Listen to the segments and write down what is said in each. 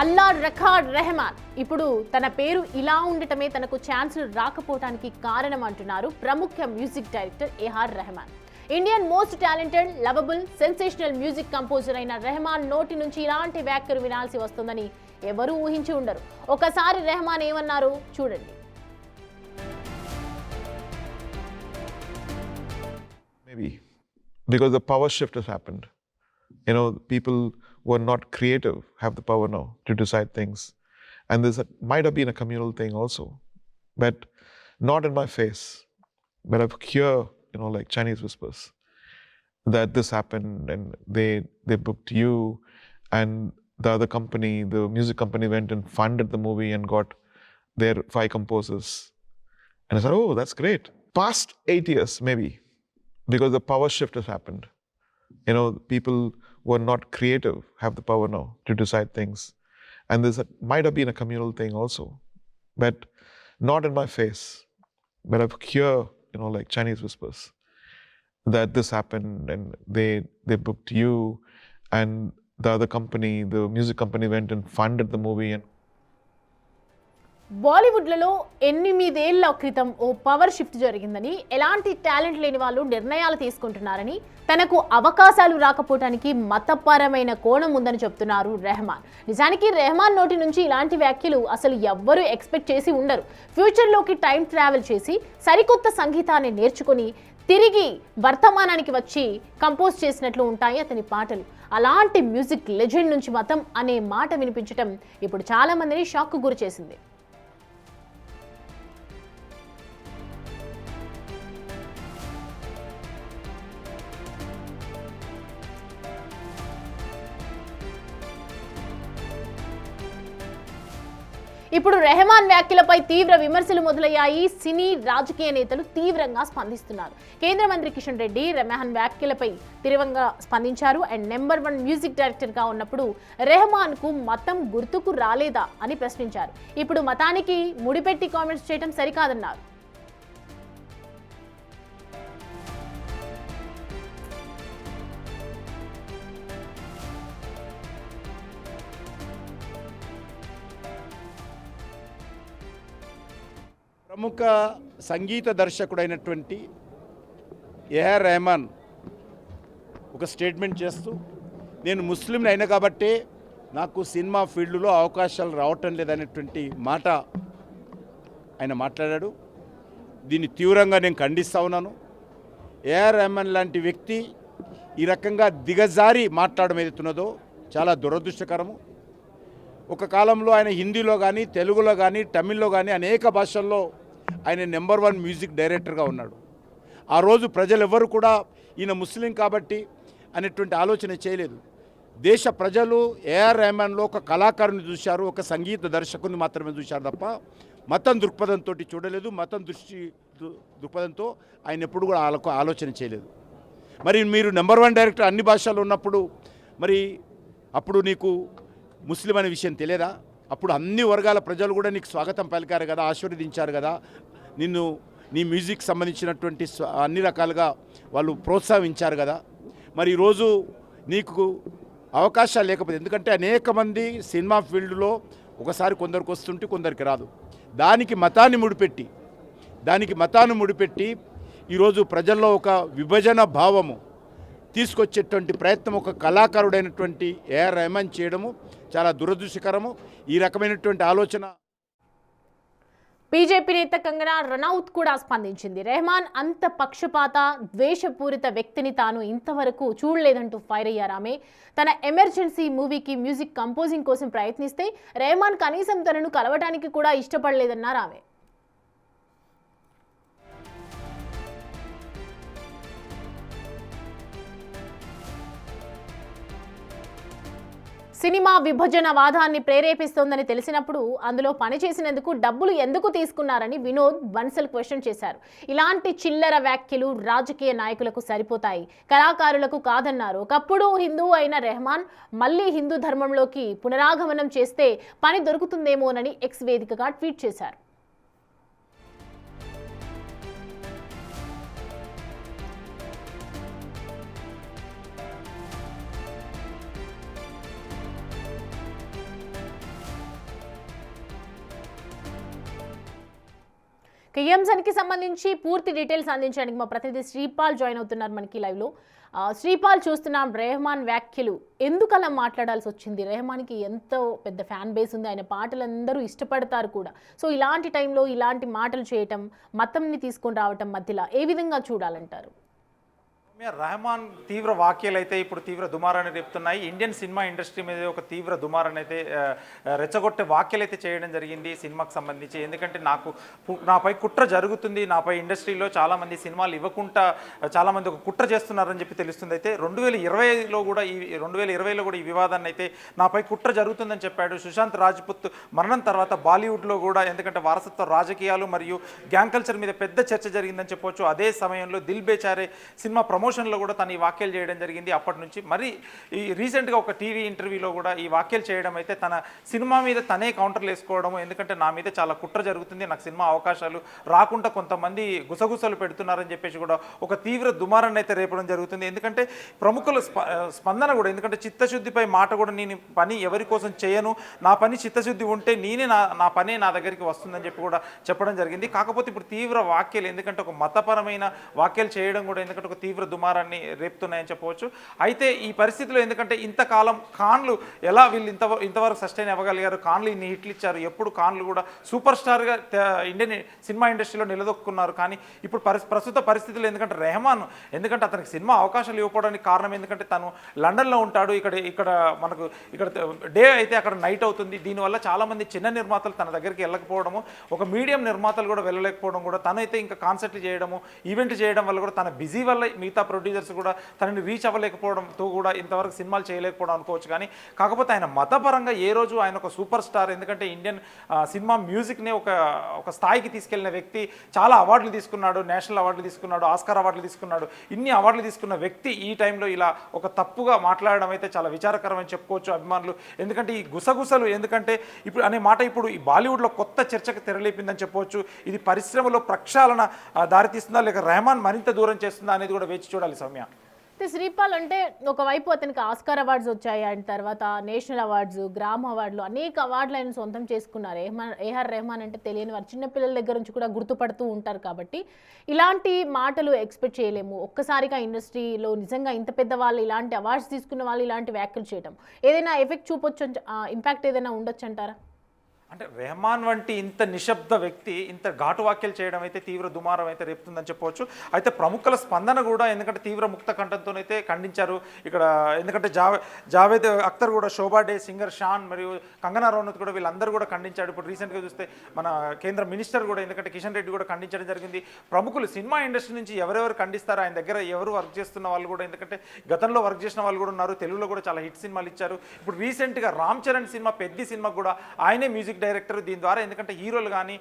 అల్లా రఖాడ్ రెహమాన్ ఇప్పుడు తన పేరు ఇలా ఉండటమే తనకు ఛాన్సులు రాకపోవడానికి కారణం అంటున్నారు ప్రముఖ music director AR Rahman. Indian most talented, lovable, sensational music composer అయిన రెహమాన్ నోటి నుంచి ఇలాంటి వ్యాఖ్యలు వినాల్సి వస్తుందని ఎవరూ ఊహించి ఉండరు. ఒకసారి రెహమాన్ ఏమన్నారు చూడండి. Maybe because the power shift has happened. People who are not creative have the power now to decide things. And this might have been a communal thing also, but not in my face. But I hear, like Chinese whispers, that this happened and they booked you, and the other company, the music company, went and funded the movie and got their 5 composers. And I said, oh, that's great. Past 8 years, maybe, because the power shift has happened. People who are not creative have the power now to decide things. And this might have been a communal thing also, but not in my face. But I hear, like Chinese whispers, that this happened and they booked you, and the other company, the music company, went and funded the movie. And బాలీవుడ్లలో 8 ఏళ్ల క్రితం ఓ power shift జరిగిందని, ఎలాంటి talent లేని వాళ్ళు నిర్ణయాలు తీసుకుంటున్నారని, తనకు అవకాశాలు రాకపోవడానికి మతపరమైన కోణం ఉందని చెప్తున్నారు రెహమాన్. నిజానికి రెహమాన్ నోటి నుంచి ఇలాంటి వ్యాఖ్యలు అసలు ఎవ్వరూ ఎక్స్పెక్ట్ చేసి ఉండరు. ఫ్యూచర్లోకి టైం ట్రావెల్ చేసి సరికొత్త సంగీతాన్ని నేర్చుకొని తిరిగి వర్తమానానికి వచ్చి కంపోజ్ చేసినట్లు ఉంటాయి అతని పాటలు. అలాంటి మ్యూజిక్ లెజెండ్ నుంచి మతం అనే మాట వినిపించడం ఇప్పుడు చాలా మందిని షాక్కు గురి చేసింది. ఇప్పుడు రెహమాన్ వ్యాఖ్యలపై తీవ్ర విమర్శలు మొదలయ్యాయి. సినీ, రాజకీయ నేతలు తీవ్రంగా స్పందిస్తున్నారు. కేంద్ర మంత్రి కిషన్ రెడ్డి రెహమాన్ వ్యాఖ్యలపై తీవ్రంగా స్పందించారు. అండ్ నెంబర్ 1 మ్యూజిక్ డైరెక్టర్గా ఉన్నప్పుడు రెహమాన్కు మతం గుర్తుకు రాలేదా అని ప్రశ్నించారు. ఇప్పుడు మతానికి ముడిపెట్టి కామెంట్స్ చేయడం సరికాదన్నారు. ప్రముఖ సంగీత దర్శకుడైనటువంటి ఏఆర్ రెహమాన్ ఒక స్టేట్మెంట్ చేస్తూ, నేను ముస్లింని అయినా కాబట్టే నాకు సినిమా ఫీల్డ్లో అవకాశాలు రావటం లేదనేటువంటి మాట ఆయన మాట్లాడాడు. దీన్ని తీవ్రంగా నేను ఖండిస్తూ ఉన్నాను. ఏఆర్ రెహమాన్ లాంటి వ్యక్తి ఈ రకంగా దిగజారి మాట్లాడడం ఏదైతున్నదో చాలా దురదృష్టకరము. ఒక కాలంలో ఆయన హిందీలో కానీ, తెలుగులో కానీ, తమిళ్లో కానీ అనేక భాషల్లో ఆయన నెంబర్ 1 మ్యూజిక్ డైరెక్టర్గా ఉన్నాడు. ఆ రోజు ప్రజలు ఎవరు కూడా ఈయన ముస్లిం కాబట్టి అనేటువంటి ఆలోచన చేయలేదు. దేశ ప్రజలు ఏఆర్ రెహమాన్లో ఒక కళాకారుని చూశారు, ఒక సంగీత దర్శకుని మాత్రమే చూశారు తప్ప మతం దృక్పథంతో చూడలేదు. మతం దృక్పథంతో ఆయన ఎప్పుడు కూడా ఆలోచన చేయలేదు. మరి మీరు నెంబర్ 1 డైరెక్టర్ అన్ని భాషల్లో ఉన్నప్పుడు మరి అప్పుడు నీకు ముస్లిం అనే విషయం తెలియదా? అప్పుడు అన్ని వర్గాల ప్రజలు కూడా నీకు స్వాగతం పలికారు కదా, ఆశీర్వదించారు కదా, నిన్ను నీ మ్యూజిక్ సంబంధించినటువంటి అన్ని రకాలుగా వాళ్ళు ప్రోత్సహించారు కదా. మరి ఈరోజు నీకు అవకాశాలు లేకపోతే, ఎందుకంటే అనేక మంది సినిమా ఫీల్డ్లో ఒకసారి కొందరికి వస్తుంటే కొందరికి రాదు. దానికి మతాన్ని ముడిపెట్టి ఈరోజు ప్రజల్లో ఒక విభజన భావము తీసుకొచ్చేటువంటి ప్రయత్నం ఒక కళాకారుడైనటువంటి ఏఆర్ రెహమాన్ చేయడము చాలా దురదృష్టకరము. ఈ రకమైనటువంటి ఆలోచన బీజేపీ నేత కంగనా రనౌత్ కూడా స్పందించింది. రెహమాన్ అంత పక్షపాత, ద్వేషపూరిత వ్యక్తిని తాను ఇంతవరకు చూడలేదంటూ ఫైర్ అయ్యారు ఆమె. తన ఎమర్జెన్సీ మూవీకి మ్యూజిక్ కంపోజింగ్ కోసం ప్రయత్నిస్తే రెహమాన్ కనీసం తనను కలవటానికి కూడా ఇష్టపడలేదన్నారు ఆమె. సినిమా విభజన వాదాన్ని ప్రేరేపిస్తోందని తెలిసినప్పుడు అందులో పనిచేసినందుకు డబ్బులు ఎందుకు తీసుకున్నారని వినోద్ బన్సల్ క్వశ్చన్ చేశారు. ఇలాంటి చిల్లర వ్యాఖ్యలు రాజకీయ నాయకులకు సరిపోతాయి, కళాకారులకు కాదన్నారు. ఒకప్పుడు హిందువు అయిన రెహమాన్ మళ్ళీ హిందూ ధర్మంలోకి పునరాగమనం చేస్తే పని దొరుకుతుందేమోనని ఎక్స్ వేదికగా ట్వీట్ చేశారు. ఈ అంశానికి సంబంధించి పూర్తి డీటెయిల్స్ అందించడానికి మా ప్రతినిధి శ్రీపాల్ జాయిన్ అవుతున్నారు మనకి లైవ్లో. శ్రీపాల్, చూస్తున్నాం రెహమాన్ వ్యాఖ్యలు ఎందుకు అలా మాట్లాడాల్సి వచ్చింది? రెహమాన్కి ఎంతో పెద్ద ఫ్యాన్ బేస్ ఉంది, ఆయన పాటలు అందరూ ఇష్టపడతారు కూడా. సో ఇలాంటి టైంలో ఇలాంటి మాటలు చేయటం, మతంని తీసుకొని రావటం మధ్యలో ఏ విధంగా చూడాలంటారు? రెహమాన్ తీవ్ర వ్యాఖ్యలు అయితే ఇప్పుడు తీవ్ర దుమారాన్ని రేపుతున్నాయి. ఇండియన్ సినిమా ఇండస్ట్రీ మీద ఒక తీవ్ర దుమారాన్ని అయితే రెచ్చగొట్టే వ్యాఖ్యలు అయితే చేయడం జరిగింది సినిమాకి సంబంధించి. ఎందుకంటే నాపై కుట్ర జరుగుతుంది, నాపై ఇండస్ట్రీలో చాలామంది సినిమాలు ఇవ్వకుండా చాలామంది ఒక కుట్ర చేస్తున్నారని చెప్పి తెలుస్తుంది. అయితే 2020లో కూడా ఈ వివాదాన్ని అయితే నాపై కుట్ర జరుగుతుందని చెప్పాడు. సుశాంత్ రాజ్పుత్ మరణం తర్వాత బాలీవుడ్లో కూడా, ఎందుకంటే వారసత్వ రాజకీయాలు మరియు గ్యాంగ్ కల్చర్ మీద పెద్ద చర్చ జరిగిందని చెప్పొచ్చు. అదే సమయంలో దిల్ బేచారే సినిమా ప్రమోషన్లో కూడా తను ఈ వ్యాఖ్యలు చేయడం జరిగింది. అప్పటి నుంచి మరి ఈ రీసెంట్గా ఒక టీవీ ఇంటర్వ్యూలో కూడా ఈ వ్యాఖ్యలు చేయడం అయితే తన సినిమా మీద తనే కౌంటర్లు వేసుకోవడం, ఎందుకంటే నా మీద చాలా కుట్ర జరుగుతుంది, నాకు సినిమా అవకాశాలు రాకుండా కొంతమంది గుసగుసలు పెడుతున్నారని చెప్పేసి కూడా ఒక తీవ్ర దుమారాన్ని అయితే రేపడం జరుగుతుంది. ఎందుకంటే ప్రముఖుల స్పందన కూడా, ఎందుకంటే చిత్తశుద్ధిపై మాట కూడా, నేను పని ఎవరి కోసం చేయను, నా పని చిత్తశుద్ధి ఉంటే నేనే నా పనే నా దగ్గరికి వస్తుందని చెప్పి కూడా చెప్పడం జరిగింది. కాకపోతే ఇప్పుడు తీవ్ర వ్యాఖ్యలు, ఎందుకంటే ఒక మతపరమైన వ్యాఖ్యలు చేయడం కూడా, ఎందుకంటే ఒక తీవ్ర దుమారాన్ని రేపుతున్నాయని చెప్పవచ్చు. అయితే ఈ పరిస్థితిలో, ఎందుకంటే ఇంతకాలం ఖాన్లు ఎలా వీళ్ళు ఇంతవరకు సస్టైన్ అవ్వగలిగారు, ఖాన్లు ఇన్ని హిట్లు ఇచ్చారు, ఎప్పుడు ఖాన్లు కూడా సూపర్ స్టార్గా ఇండియన్ సినిమా ఇండస్ట్రీలో నిలదొక్కున్నారు. కానీ ఇప్పుడు ప్రస్తుత పరిస్థితులు, ఎందుకంటే రెహమాన్, ఎందుకంటే అతనికి సినిమా అవకాశాలు ఇవ్వకపోవడానికి కారణం ఎందుకంటే తను లండన్లో ఉంటాడు, ఇక్కడ మనకు డే అయితే అక్కడ నైట్ అవుతుంది. దీనివల్ల చాలామంది చిన్న నిర్మాతలు తన దగ్గరికి వెళ్ళకపోవడము, ఒక మీడియం నిర్మాతలు కూడా వెళ్ళలేకపోవడం కూడా, తనైతే ఇంకా కాన్సర్ట్లు చేయడము, ఈవెంట్ చేయడం వల్ల కూడా తన బిజీ వల్ల మిగతా ప్రొడ్యూసర్స్ కూడా తనని రీచ్ అవ్వలేకపోవడంతో కూడా ఇంతవరకు సినిమాలు చేయలేకపోవడం అనుకోవచ్చు. కానీ కాకపోతే ఆయన మతపరంగా ఏ రోజు ఆయన ఒక సూపర్ స్టార్, ఎందుకంటే ఇండియన్ సినిమా మ్యూజిక్ని ఒక స్థాయికి తీసుకెళ్లిన వ్యక్తి, చాలా అవార్డులు తీసుకున్నాడు, నేషనల్ అవార్డులు తీసుకున్నాడు, ఆస్కార్ అవార్డులు తీసుకున్నాడు, ఇన్ని అవార్డులు తీసుకున్న వ్యక్తి ఈ టైంలో ఇలా ఒక తప్పుగా మాట్లాడడం అయితే చాలా విచారకరం అని చెప్పుకోవచ్చు అభిమానులు. ఎందుకంటే ఈ గుసగుసలు, ఎందుకంటే ఇప్పుడు అనే మాట ఇప్పుడు ఈ బాలీవుడ్లో కొత్త చర్చకు తెరలేపిందని చెప్పవచ్చు. ఇది పరిశ్రమలో ప్రక్షాళన దారితీస్తుందా, లేక రెహమాన్ మరింత దూరం చేస్తుందా అనేది కూడా వేచి చూడాలి సౌమ్య. శ్రీపాల్, అంటే ఒకవైపు అతనికి ఆస్కార్ అవార్డ్స్ వచ్చాయి, అండ్ తర్వాత నేషనల్ అవార్డ్స్, గ్రామ్ అవార్డులు, అనేక అవార్డులు ఆయన సొంతం చేసుకున్నారు. ఏఆర్ రెహమాన్ అంటే తెలియని వారు చిన్నపిల్లల దగ్గర నుంచి కూడా గుర్తుపడుతూ ఉంటారు. కాబట్టి ఇలాంటి మాటలు ఎక్స్పెక్ట్ చేయలేము. ఒక్కసారిగా ఇండస్ట్రీలో నిజంగా ఇంత పెద్ద వాళ్ళు, ఇలాంటి అవార్డ్స్ తీసుకున్న వాళ్ళు ఇలాంటి వ్యాఖ్యలు చేయడం ఏదైనా ఎఫెక్ట్ చూపొచ్చు, ఇంపాక్ట్ ఏదైనా ఉండొచ్చు అంటారా? అంటే రెహమాన్ వంటి ఇంత నిశ్శబ్ద వ్యక్తి ఇంత ఘాటు వ్యాఖ్యలు చేయడం అయితే తీవ్ర దుమారం అయితే రేపుతుందని చెప్పవచ్చు. అయితే ప్రముఖుల స్పందన కూడా, ఎందుకంటే తీవ్ర ముక్త కంఠంతోనైతే ఖండించారు ఇక్కడ. ఎందుకంటే జావేద్ అఖ్తర్ కూడా, శోభా డే, సింగర్ షాన్ మరియు కంగనా రనౌత్ కూడా, వీళ్ళందరూ కూడా ఖండించారు. ఇప్పుడు రీసెంట్గా చూస్తే మన కేంద్ర మినిస్టర్ కూడా, ఎందుకంటే కిషన్ రెడ్డి కూడా ఖండించడం జరిగింది. ప్రముఖులు సినిమా ఇండస్ట్రీ నుంచి ఎవరెవరు ఖండిస్తారో, ఆయన దగ్గర ఎవరు వర్క్ చేస్తున్న వాళ్ళు కూడా, ఎందుకంటే గతంలో వర్క్ చేసిన వాళ్ళు కూడా ఉన్నారు, తెలుగులో కూడా చాలా హిట్ సినిమాలు ఇచ్చారు. ఇప్పుడు రీసెంట్గా రామ్ చరణ్ సినిమా పెద్ది సినిమా కూడా ఆయనే మ్యూజిక్ డైరెక్టర్. దీని ద్వారా ఎందుకంటే హీరోలు కానీ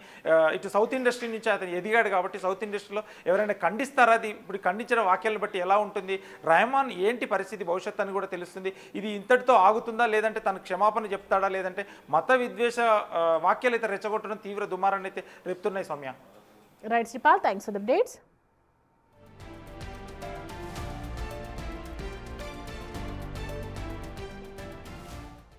ఇటు సౌత్ ఇండస్ట్రీ నుంచి అతను ఎదిగాడు కాబట్టి సౌత్ ఇండస్ట్రీలో ఎవరైనా ఖండిస్తారా, అది ఇప్పుడు ఖండించిన వాక్యాలను బట్టి ఎలా ఉంటుంది, రెహమాన్ ఏంటి పరిస్థితి భవిష్యత్తు అని కూడా తెలుస్తుంది. ఇది ఇంతటితో ఆగుతుందా, లేదంటే తను క్షమాపణ చెప్తాడా, లేదంటే మత విద్వేష వాక్యాలు అయితే రెచ్చగొట్టడం తీవ్ర దుమారాన్ని అయితే రేపుతున్నాయి Soumya. Right Sripal, thanks for the updates.